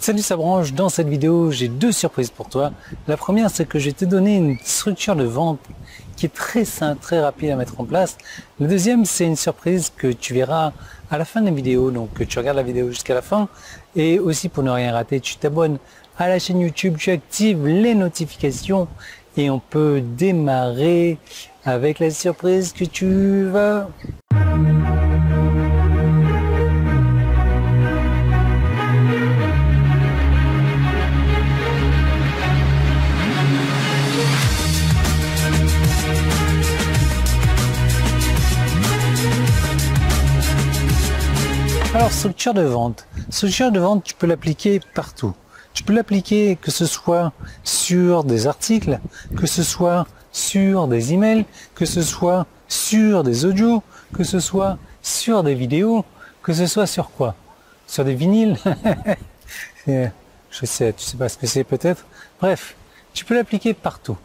Salut Sabranche, dans cette vidéo j'ai deux surprises pour toi. La première, c'est que je vais te donner une structure de vente qui est très simple, très rapide à mettre en place. La deuxième, c'est une surprise que tu verras à la fin de la vidéo, donc que tu regardes la vidéo jusqu'à la fin. Et aussi pour ne rien rater, tu t'abonnes à la chaîne YouTube, tu actives les notifications et on peut démarrer avec la surprise que tu vas... Alors, structure de vente. Structure de vente, tu peux l'appliquer partout. Tu peux l'appliquer que ce soit sur des articles, que ce soit sur des emails, que ce soit sur des audios, que ce soit sur des vidéos, que ce soit sur quoi? Sur des vinyles. Je sais, tu sais pas ce que c'est peut-être. Bref, tu peux l'appliquer partout.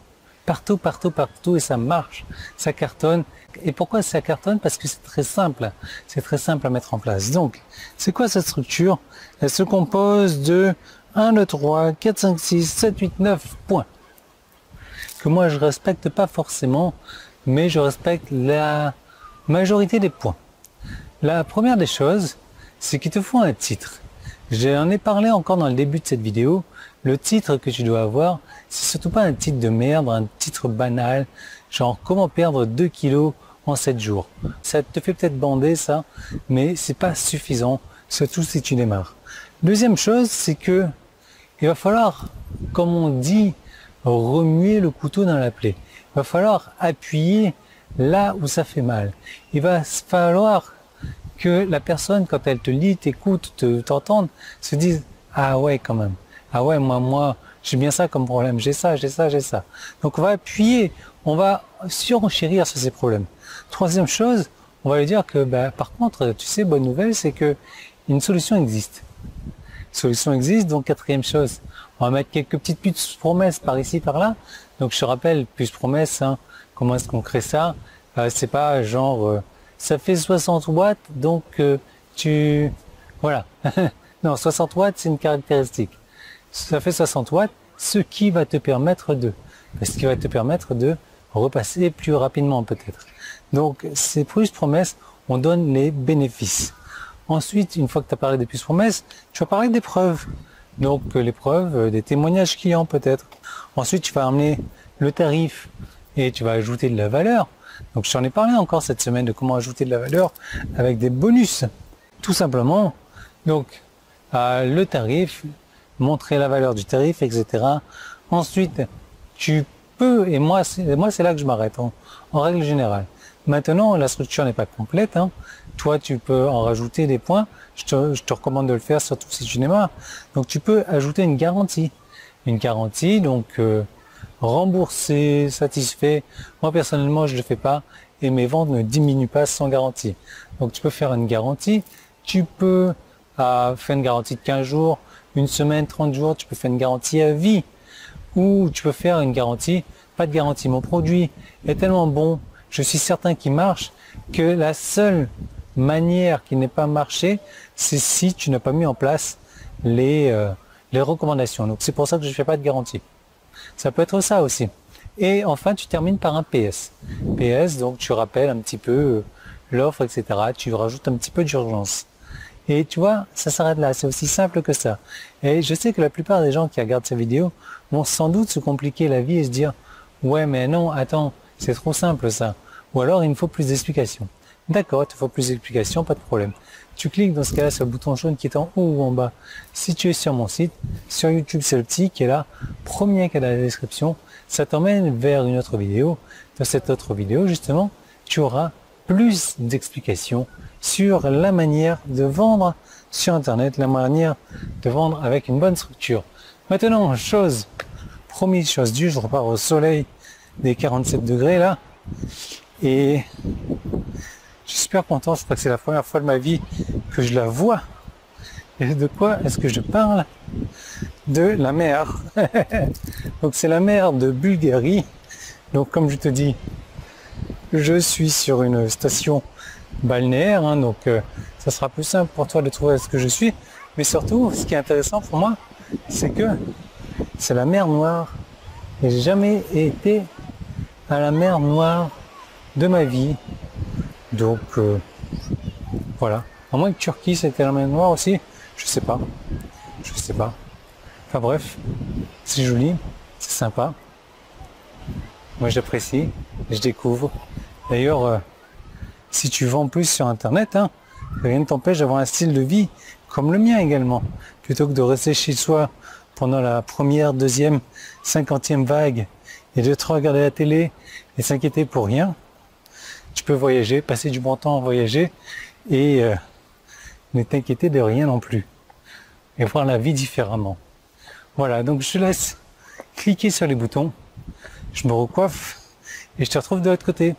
Partout, partout, partout, et ça marche, ça cartonne. Et pourquoi ça cartonne? Parce que c'est très simple à mettre en place. Donc, c'est quoi cette structure? Elle se compose de 1, 2, 3, 4, 5, 6, 7, 8, 9 points. Que moi je respecte pas forcément, mais je respecte la majorité des points. La première des choses, c'est qu'il te faut un titre. J'en ai parlé encore dans le début de cette vidéo. Le titre que tu dois avoir, c'est surtout pas un titre de merde, un titre banal, genre comment perdre 2 kilos en 7 jours. Ça te fait peut-être bander ça, mais c'est pas suffisant, surtout si tu démarres. Deuxième chose, c'est que il va falloir, comme on dit, remuer le couteau dans la plaie. Il va falloir appuyer là où ça fait mal. Il va falloir que la personne, quand elle te lit, t'écoute, t'entende, se dise « Ah ouais, quand même. Ah ouais, moi, j'ai bien ça comme problème. J'ai ça, j'ai ça, j'ai ça. » Donc on va appuyer, on va surenchérir sur ces problèmes. Troisième chose, on va lui dire que, par contre, tu sais, bonne nouvelle, c'est que une solution existe. Solution existe, donc quatrième chose, on va mettre quelques petites puces promesses par ici, par là. Donc je te rappelle, puces promesses, hein, comment est-ce qu'on crée ça? C'est pas genre... ça fait 60 watts, donc voilà. Non, 60 watts, c'est une caractéristique. Ça fait 60 watts, ce qui va te permettre de repasser plus rapidement peut-être. Donc, ces puces promesses, on donne les bénéfices. Ensuite, une fois que tu as parlé des puces promesses, tu vas parler des preuves. Donc, les preuves, des témoignages clients peut-être. Ensuite, tu vas amener le tarif et tu vas ajouter de la valeur. Donc je t'en ai parlé encore cette semaine de comment ajouter de la valeur avec des bonus, tout simplement. Donc le tarif, montrer la valeur du tarif, etc. Ensuite, tu peux, et moi c'est là que je m'arrête en règle générale. Maintenant, la structure n'est pas complète. Hein. Toi, tu peux en rajouter des points. Je te recommande de le faire, surtout si tu démarres. Donc tu peux ajouter une garantie. Une garantie, donc... remboursé, satisfait. Moi personnellement je ne le fais pas et mes ventes ne diminuent pas sans garantie. Donc tu peux faire une garantie, tu peux faire une garantie de 15 jours, une semaine, 30 jours, tu peux faire une garantie à vie ou tu peux faire une garantie, pas de garantie, mon produit est tellement bon, je suis certain qu'il marche que la seule manière qu'il n'ait pas marché, c'est si tu n'as pas mis en place les recommandations. Donc c'est pour ça que je ne fais pas de garantie. Ça peut être ça aussi. Et enfin, tu termines par un PS. PS, donc tu rappelles un petit peu l'offre, etc. Tu rajoutes un petit peu d'urgence. Et tu vois, ça s'arrête là. C'est aussi simple que ça. Et je sais que la plupart des gens qui regardent ces vidéos vont sans doute se compliquer la vie et se dire « Ouais, mais non, attends, c'est trop simple ça. » Ou alors, il me faut plus d'explications. D'accord, il te faut plus d'explications, pas de problème. Tu cliques dans ce cas-là sur le bouton jaune qui est en haut ou en bas. Si tu es sur mon site, sur YouTube, c'est le petit qui est là, premier qui est dans la description. Ça t'emmène vers une autre vidéo. Dans cette autre vidéo, justement, tu auras plus d'explications sur la manière de vendre sur Internet, la manière de vendre avec une bonne structure. Maintenant, promis, chose due, je repars au soleil des 47 degrés là. Et... je suis super content, je crois que c'est la première fois de ma vie que je la vois. Et de quoi est-ce que je parle? De la mer. Donc c'est la mer de Bulgarie. Donc comme je te dis, je suis sur une station balnéaire, hein, donc ça sera plus simple pour toi de trouver ce que je suis. Mais surtout, ce qui est intéressant pour moi, c'est que c'est la mer Noire. Et j'ai jamais été à la mer Noire de ma vie. Donc, voilà. À moins que Turquie, c'était la mer Noire aussi. Je sais pas. Je sais pas. Enfin bref, c'est joli, c'est sympa. Moi j'apprécie, je découvre. D'ailleurs, si tu vends plus sur internet, hein, rien ne t'empêche d'avoir un style de vie comme le mien également. Plutôt que de rester chez soi pendant la première, deuxième, 50e vague et de te regarder la télé et s'inquiéter pour rien, tu peux voyager, passer du bon temps à voyager et ne t'inquiéter de rien non plus. Et voir la vie différemment. Voilà, donc je te laisse cliquer sur les boutons, je me recoiffe et je te retrouve de l'autre côté.